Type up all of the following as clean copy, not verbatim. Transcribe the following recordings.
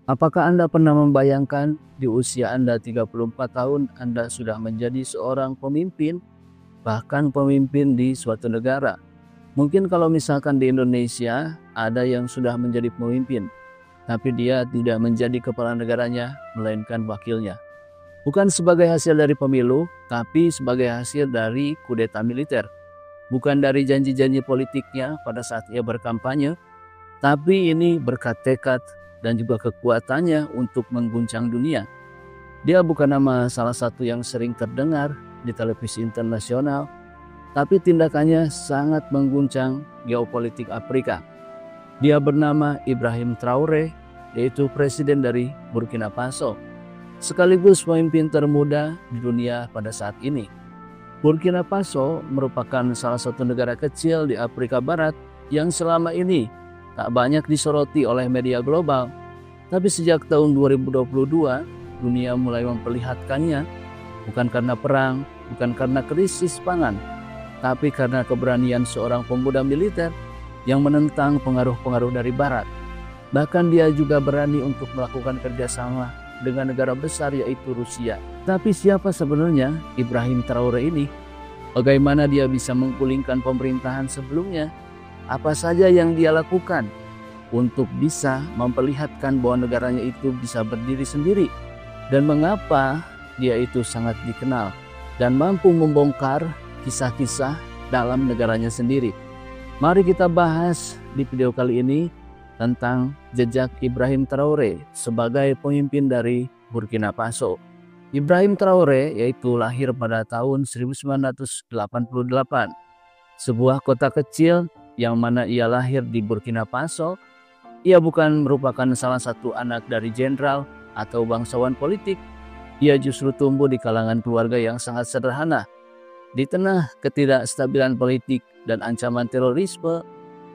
Apakah Anda pernah membayangkan di usia Anda 34 tahun Anda sudah menjadi seorang pemimpin, bahkan pemimpin di suatu negara? Mungkin kalau misalkan di Indonesia ada yang sudah menjadi pemimpin, tapi dia tidak menjadi kepala negaranya, melainkan wakilnya. Bukan sebagai hasil dari pemilu, tapi sebagai hasil dari kudeta militer. Bukan dari janji-janji politiknya pada saat ia berkampanye, tapi ini berkat tekad dan juga kekuatannya untuk mengguncang dunia. Dia bukan nama salah satu yang sering terdengar di televisi internasional, tapi tindakannya sangat mengguncang geopolitik Afrika. Dia bernama Ibrahim Traoré, yaitu presiden dari Burkina Faso, sekaligus pemimpin termuda di dunia pada saat ini. Burkina Faso merupakan salah satu negara kecil di Afrika Barat yang selama ini tak banyak disoroti oleh media global. Tapi sejak tahun 2022, dunia mulai memperlihatkannya bukan karena perang, bukan karena krisis pangan, tapi karena keberanian seorang pemuda militer yang menentang pengaruh-pengaruh dari Barat. Bahkan dia juga berani untuk melakukan kerjasama dengan negara besar yaitu Rusia. Tapi siapa sebenarnya Ibrahim Traoré ini? Bagaimana dia bisa menggulingkan pemerintahan sebelumnya? Apa saja yang dia lakukan untuk bisa memperlihatkan bahwa negaranya itu bisa berdiri sendiri? Dan mengapa dia itu sangat dikenal dan mampu membongkar kisah-kisah dalam negaranya sendiri? Mari kita bahas di video kali ini tentang jejak Ibrahim Traoré sebagai pemimpin dari Burkina Faso. Ibrahim Traoré yaitu lahir pada tahun 1988, sebuah kota kecil yang mana ia lahir di Burkina Faso. Ia bukan merupakan salah satu anak dari jenderal atau bangsawan politik. Ia justru tumbuh di kalangan keluarga yang sangat sederhana. Di tengah ketidakstabilan politik dan ancaman terorisme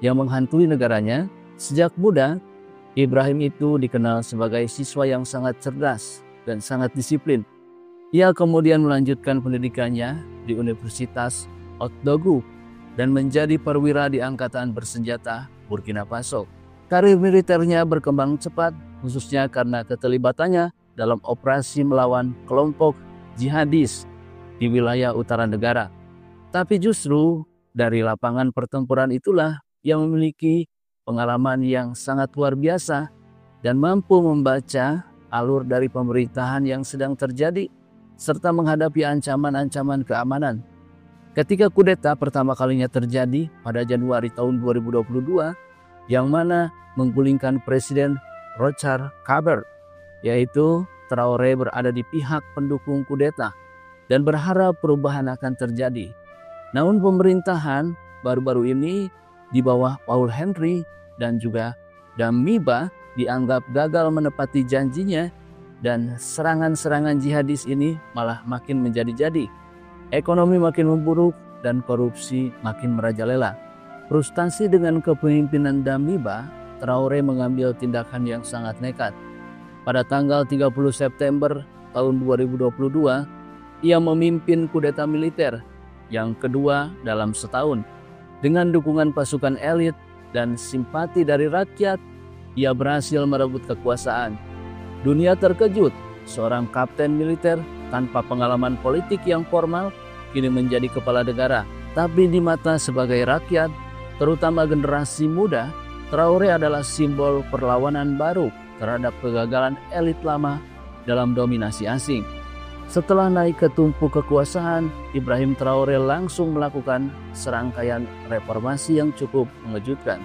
yang menghantui negaranya, sejak muda, Ibrahim itu dikenal sebagai siswa yang sangat cerdas dan sangat disiplin. Ia kemudian melanjutkan pendidikannya di Universitas Ouagadougou dan menjadi perwira di Angkatan Bersenjata Burkina Faso. Karir militernya berkembang cepat, khususnya karena keterlibatannya dalam operasi melawan kelompok jihadis di wilayah utara negara. Tapi justru dari lapangan pertempuran itulah ia memiliki pengalaman yang sangat luar biasa dan mampu membaca alur dari pemerintahan yang sedang terjadi serta menghadapi ancaman-ancaman keamanan. Ketika kudeta pertama kalinya terjadi pada Januari tahun 2022, yang mana menggulingkan Presiden Roch Kabore, yaitu Traoré berada di pihak pendukung kudeta dan berharap perubahan akan terjadi. Namun pemerintahan baru-baru ini di bawah Paul Henry dan juga Damiba dianggap gagal menepati janjinya dan serangan-serangan jihadis ini malah makin menjadi-jadi. Ekonomi makin memburuk dan korupsi makin merajalela. Frustasi dengan kepemimpinan Damiba, Traoré mengambil tindakan yang sangat nekat. Pada tanggal 30 September tahun 2022, ia memimpin kudeta militer yang kedua dalam setahun. Dengan dukungan pasukan elit dan simpati dari rakyat, ia berhasil merebut kekuasaan. Dunia terkejut, seorang kapten militer tanpa pengalaman politik yang formal kini menjadi kepala negara. Tapi di mata sebagai rakyat, terutama generasi muda, Traoré adalah simbol perlawanan baru terhadap kegagalan elit lama dalam dominasi asing. Setelah naik ke tumpup kekuasaan, Ibrahim Traoré langsung melakukan serangkaian reformasi yang cukup mengejutkan.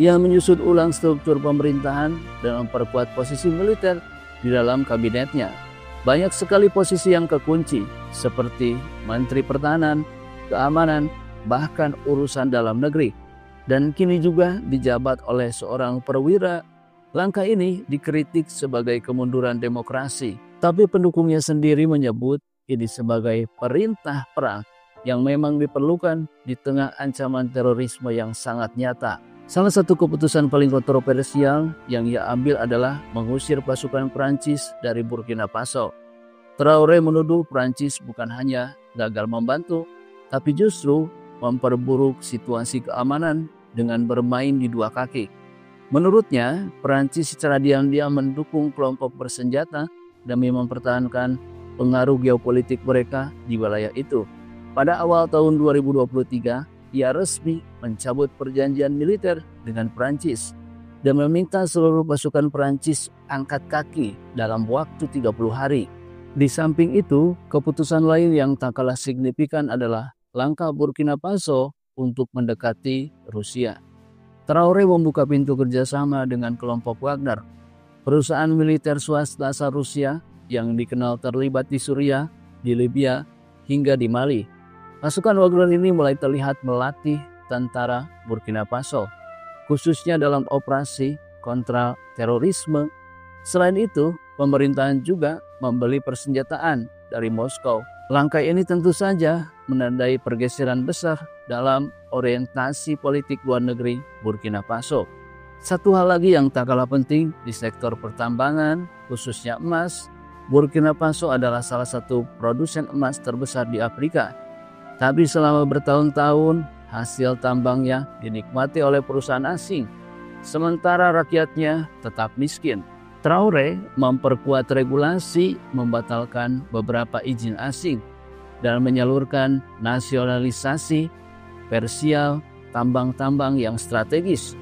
Ia menyusut ulang struktur pemerintahan dan memperkuat posisi militer di dalam kabinetnya. Banyak sekali posisi yang kekunci, seperti Menteri Pertahanan, Keamanan, bahkan urusan dalam negeri. Dan kini juga dijabat oleh seorang perwira. Langkah ini dikritik sebagai kemunduran demokrasi. Tapi pendukungnya sendiri menyebut ini sebagai perintah perang yang memang diperlukan di tengah ancaman terorisme yang sangat nyata. Salah satu keputusan paling kontroversial yang ia ambil adalah mengusir pasukan Prancis dari Burkina Faso. Traoré menuduh Prancis bukan hanya gagal membantu, tapi justru memperburuk situasi keamanan dengan bermain di dua kaki. Menurutnya, Perancis secara diam-diam mendukung kelompok bersenjata demi mempertahankan pengaruh geopolitik mereka di wilayah itu. Pada awal tahun 2023, ia resmi mencabut perjanjian militer dengan Perancis dan meminta seluruh pasukan Perancis angkat kaki dalam waktu 30 hari. Di samping itu, keputusan lain yang tak kalah signifikan adalah langkah Burkina Faso untuk mendekati Rusia. Traoré membuka pintu kerjasama dengan kelompok Wagner, perusahaan militer swasta asal Rusia yang dikenal terlibat di Suriah, di Libya, hingga di Mali. Pasukan Wagner ini mulai terlihat melatih tentara Burkina Faso, khususnya dalam operasi kontra terorisme. Selain itu, pemerintahan juga membeli persenjataan dari Moskow. Langkah ini tentu saja menandai pergeseran besar dalam orientasi politik luar negeri Burkina Faso. Satu hal lagi yang tak kalah penting di sektor pertambangan, khususnya emas, Burkina Faso adalah salah satu produsen emas terbesar di Afrika. Tapi selama bertahun-tahun, hasil tambangnya dinikmati oleh perusahaan asing, sementara rakyatnya tetap miskin. Traoré memperkuat regulasi, membatalkan beberapa izin asing, dan menyalurkan nasionalisasi parsial tambang-tambang yang strategis.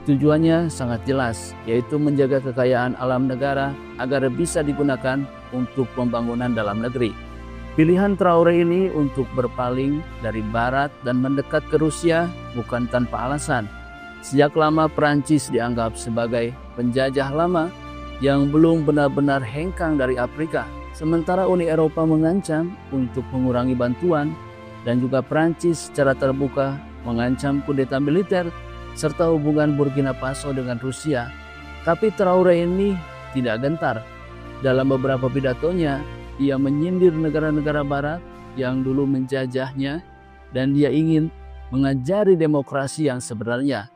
Tujuannya sangat jelas, yaitu menjaga kekayaan alam negara agar bisa digunakan untuk pembangunan dalam negeri. Pilihan Traoré ini untuk berpaling dari barat dan mendekat ke Rusia bukan tanpa alasan. Sejak lama Perancis dianggap sebagai penjajah lama yang belum benar-benar hengkang dari Afrika. Sementara Uni Eropa mengancam untuk mengurangi bantuan dan juga Perancis secara terbuka mengancam kudeta militer serta hubungan Burkina Faso dengan Rusia. Tapi Traoré ini tidak gentar. Dalam beberapa pidatonya, ia menyindir negara-negara barat yang dulu menjajahnya dan dia ingin mengajari demokrasi yang sebenarnya.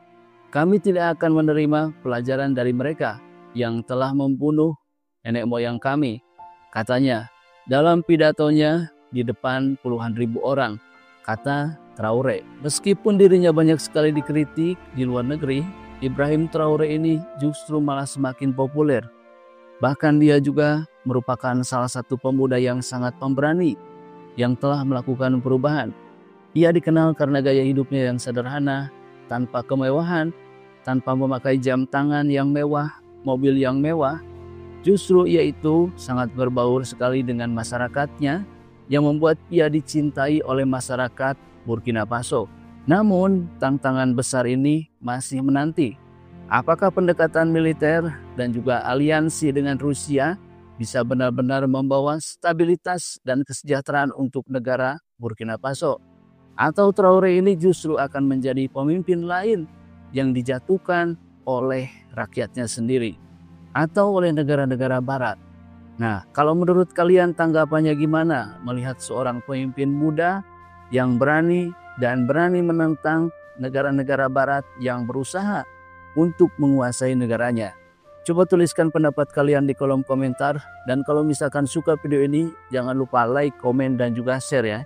Kami tidak akan menerima pelajaran dari mereka yang telah membunuh nenek moyang kami, katanya dalam pidatonya di depan puluhan ribu orang, kata Traoré. Meskipun dirinya banyak sekali dikritik di luar negeri, Ibrahim Traoré ini justru malah semakin populer. Bahkan dia juga merupakan salah satu pemuda yang sangat pemberani yang telah melakukan perubahan. Ia dikenal karena gaya hidupnya yang sederhana, tanpa kemewahan, tanpa memakai jam tangan yang mewah, mobil yang mewah. Justru ia itu sangat berbaur sekali dengan masyarakatnya yang membuat ia dicintai oleh masyarakat Burkina Faso. Namun tantangan besar ini masih menanti. Apakah pendekatan militer dan juga aliansi dengan Rusia bisa benar-benar membawa stabilitas dan kesejahteraan untuk negara Burkina Faso? Atau Traoré ini justru akan menjadi pemimpin lain yang dijatuhkan oleh rakyatnya sendiri atau oleh negara-negara barat? Nah, kalau menurut kalian tanggapannya gimana melihat seorang pemimpin muda yang berani menentang negara-negara barat yang berusaha untuk menguasai negaranya? Coba tuliskan pendapat kalian di kolom komentar, dan kalau misalkan suka video ini jangan lupa like, komen, dan juga share ya.